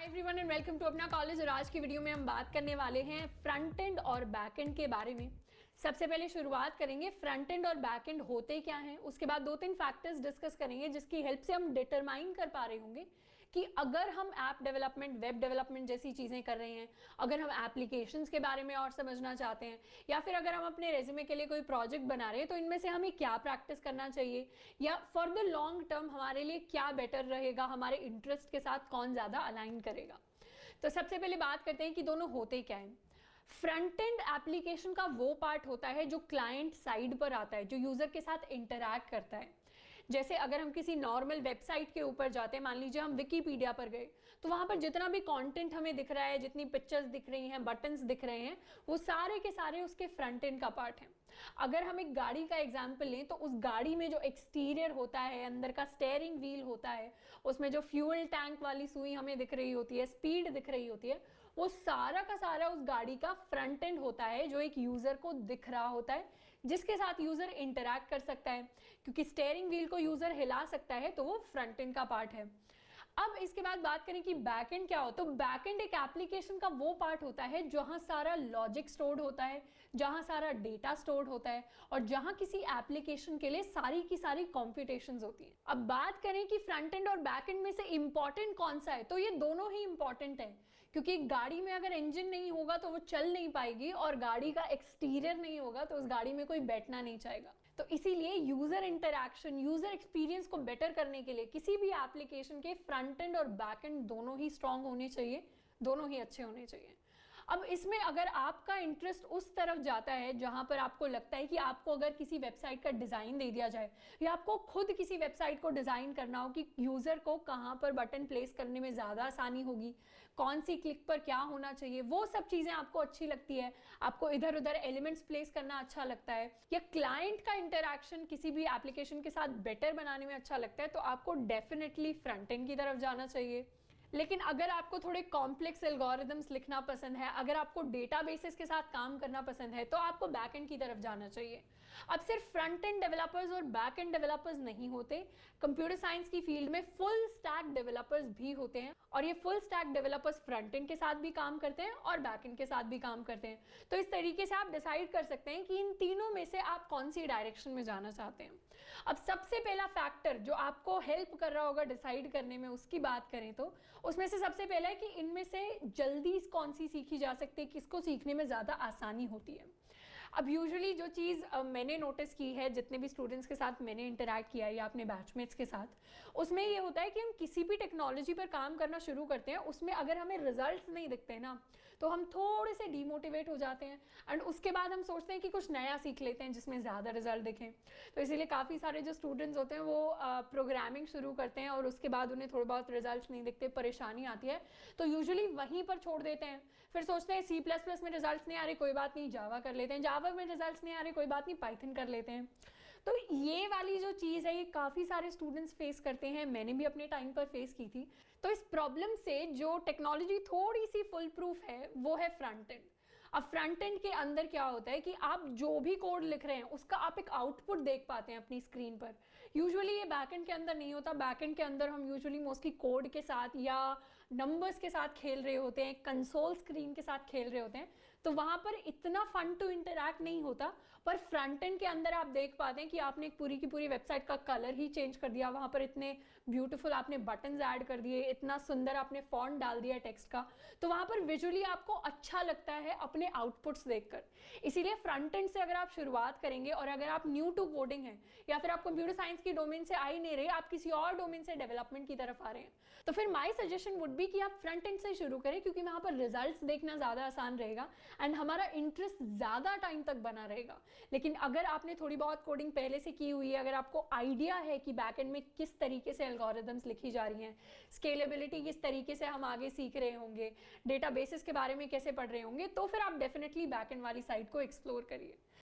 Everyone and welcome to अपना college. और आज की वीडियो में हम बात करने वाले हैं फ्रंट एंड और बैक एंड के बारे में। सबसे पहले शुरुआत करेंगे फ्रंट एंड और बैक एंड होते क्या हैं, उसके बाद 2-3 फैक्टर्स डिस्कस करेंगे जिसकी हेल्प से हम डिटरमाइन कर पा रहे होंगे कि अगर हम ऐप डेवलपमेंट, वेब डेवलपमेंट जैसी चीजें कर रहे हैं, अगर हम एप्लीकेशंस के बारे में और समझना चाहते हैं, या फिर अगर हम अपने रेज्यूमे के लिए कोई प्रोजेक्ट बना रहे हैं, तो इनमें से हमें क्या प्रैक्टिस करना चाहिए या फॉर द लॉन्ग टर्म हमारे लिए क्या बेटर रहेगा, हमारे इंटरेस्ट के साथ कौन ज्यादा अलाइन करेगा। तो सबसे पहले बात करते हैं कि दोनों होते क्या हैं। फ्रंट एंड एप्लीकेशन का वो पार्ट होता है जो क्लाइंट साइड पर आता है, जो यूजर के साथ इंटरैक्ट करता है। जैसे अगर हम किसी नॉर्मल वेबसाइट के ऊपर जाते हैं, मान लीजिए हम विकिपीडिया पर गए, तो वहां पर जितना भी कंटेंट हमें दिख रहा है, जितनी पिक्चर्स दिख रही हैं, बटन्स दिख रहे हैं, वो सारे के सारे उसके फ्रंट एंड का पार्ट है। अगर हम एक गाड़ी का एग्जाम्पल लें तो उस गाड़ी में जो एक्सटीरियर होता है, अंदर का स्टेयरिंग व्हील होता है, उसमें जो फ्यूल टैंक वाली सुई हमें दिख रही होती है, स्पीड दिख रही होती है, वो सारा का सारा उस गाड़ी का फ्रंट एंड होता है जो एक यूजर को दिख रहा होता है, जिसके साथ यूजर इंटरैक्ट कर सकता है। क्योंकि स्टेयरिंग व्हील को यूजर हिला सकता है तो वो फ्रंट एंड का पार्ट है। अब इसके बाद बात करें कि बैक एंड क्या हो, तो बैक एंड एक एप्लीकेशन का वो पार्ट होता है जहां सारा लॉजिक स्टोर्ड होता है, जहां सारा डेटा स्टोर्ड होता है और जहां किसी एप्लीकेशन के लिए सारी की सारी कॉम्प्यूटेशंस होती हैं। अब बात करें कि फ्रंट एंड और बैक एंड में से इंपॉर्टेंट कौन सा है, तो ये दोनों ही इंपॉर्टेंट है। क्योंकि गाड़ी में अगर इंजन नहीं होगा तो वो चल नहीं पाएगी, और गाड़ी का एक्सटीरियर नहीं होगा तो उस गाड़ी में कोई बैठना नहीं चाहेगा। तो इसीलिए यूजर इंटरैक्शन, यूजर एक्सपीरियंस को बेटर करने के लिए किसी भी एप्लीकेशन के फ्रंट एंड और बैक एंड दोनों ही स्ट्रांग होने चाहिए, दोनों ही अच्छे होने चाहिए। अब इसमें अगर आपका इंटरेस्ट उस तरफ जाता है जहां पर आपको लगता है कि आपको अगर किसी वेबसाइट का डिजाइन दे दिया जाए, या आपको खुद किसी वेबसाइट को डिजाइन करना हो कि यूजर को कहां पर बटन प्लेस करने में ज्यादा आसानी होगी, कौन सी क्लिक पर क्या होना चाहिए, वो सब चीजें आपको अच्छी लगती है, आपको इधर उधर एलिमेंट्स प्लेस करना अच्छा लगता है, या क्लाइंट का इंटरैक्शन किसी भी एप्लीकेशन के साथ बेटर बनाने में अच्छा लगता है, तो आपको डेफिनेटली फ्रंट एंड की तरफ जाना चाहिए। लेकिन अगर आपको थोड़े कॉम्प्लेक्स एल्गोरिदम्स लिखना पसंद है, अगर आपको डेटाबेसेस के साथ काम करना पसंद है, तो आपको बैक एंड की तरफ जाना चाहिए। अब सिर्फ फ्रंट एंड डेवलपर्स और बैक एंड डेवलपर्स नहीं होते, कंप्यूटर साइंस की फील्ड में फुल स्टैक डेवलपर्स भी होते हैं, और ये full stack developers front end के साथ भी काम करते हैं और बैक एंड के साथ भी काम करते हैं। तो इस तरीके से आप डिसाइड कर सकते हैं कि इन तीनों में से आप कौन सी डायरेक्शन में जाना चाहते हैं। अब सबसे पहला फैक्टर जो आपको हेल्प कर रहा होगा डिसाइड करने में, उसकी बात करें तो उसमें से सबसे पहला है कि इनमें से जल्दी कौन सी सीखी जा सकती है, किसको सीखने में ज्यादा आसानी होती है। अब यूजुअली जो चीज़ मैंने नोटिस की है, जितने भी स्टूडेंट्स के साथ मैंने इंटरैक्ट किया है या अपने बैचमेट्स के साथ, उसमें ये होता है कि हम किसी भी टेक्नोलॉजी पर काम करना शुरू करते हैं, उसमें अगर हमें रिजल्ट्स नहीं दिखते ना, तो हम थोड़े से डीमोटिवेट हो जाते हैं, एंड उसके बाद हम सोचते हैं कि कुछ नया सीख लेते हैं जिसमें ज़्यादा रिजल्ट दिखें। तो इसीलिए काफ़ी सारे जो स्टूडेंट्स होते हैं वो प्रोग्रामिंग शुरू करते हैं और उसके बाद उन्हें थोड़े बहुत रिजल्ट नहीं दिखते, परेशानी आती है, तो यूजुअली वहीं पर छोड़ देते हैं। फिर सोचते हैं C++ में रिजल्ट नहीं आ रहे, कोई बात नहीं जावा कर लेते हैं, जावा में रिजल्ट्स नहीं आ रहे, कोई बात नहीं पाइथन कर लेते हैं। तो ये वाली जो चीज़ है ये काफ़ी सारे स्टूडेंट्स फेस करते हैं, मैंने भी अपने टाइम पर फेस की थी। तो इस प्रॉब्लम से जो टेक्नोलॉजी थोड़ी सी फुल प्रूफ है वो है फ्रंट एंड। अब फ्रंट एंड के अंदर क्या होता है कि आप जो भी कोड लिख रहे हैं उसका आप एक आउटपुट देख पाते हैं अपनी स्क्रीन पर। यूजुअली ये बैकएंड के अंदर नहीं होता। बैकएंड के अंदर हम यूजुअली मोस्टली कोड के साथ या नंबर्स के साथ खेल रहे होते हैं, कंसोल स्क्रीन के साथ खेल रहे होते हैं, तो वहां पर इतना फन टू इंटरैक्ट नहीं होता। पर फ्रंट एंड के अंदर आप देख पाते हैं कि आपने एक पूरी की पूरी वेबसाइट का कलर ही चेंज कर दिया, वहां पर इतने ब्यूटीफुल आपने बटन्स ऐड कर दिए, इतना सुंदर आपने फॉन्ट डाल दिया टेक्स्ट का, तो वहां पर विजुअली आपको अच्छा लगता है अपने आउटपुट्स देखकर। इसीलिए फ्रंट एंड से अगर आप शुरुआत करेंगे और अगर आप न्यू टू कोडिंग हैं या फिर आप कंप्यूटर साइंस की डोमेन से आ ही नहीं रहे, आप किसी और डोमेन से डेवलपमेंट की तरफ आ रहे हैं, तो फिर माय सजेशन वुड बी कि आप फ्रंट एंड से शुरू करें, क्योंकि वहां पर रिजल्ट्स देखना ज्यादा आसान रहेगा एंड हमारा इंटरेस्ट ज्यादा टाइम तक बना रहेगा। लेकिन अगर आपने थोड़ी बहुत कोडिंग पहले से की हुई है, अगर आपको आइडिया है कि बैकएंड में किस तरीके से एल्गोरिदम्स लिखी जा रही हैं, स्केलेबिलिटी किस तरीके से हम आगे सीख रहे होंगे, डेटाबेसेस के बारे में कैसे पढ़ रहे होंगे, तो फिर आप डेफिनेटली बैकएंड वाली साइड को एक्सप्लोर करिए।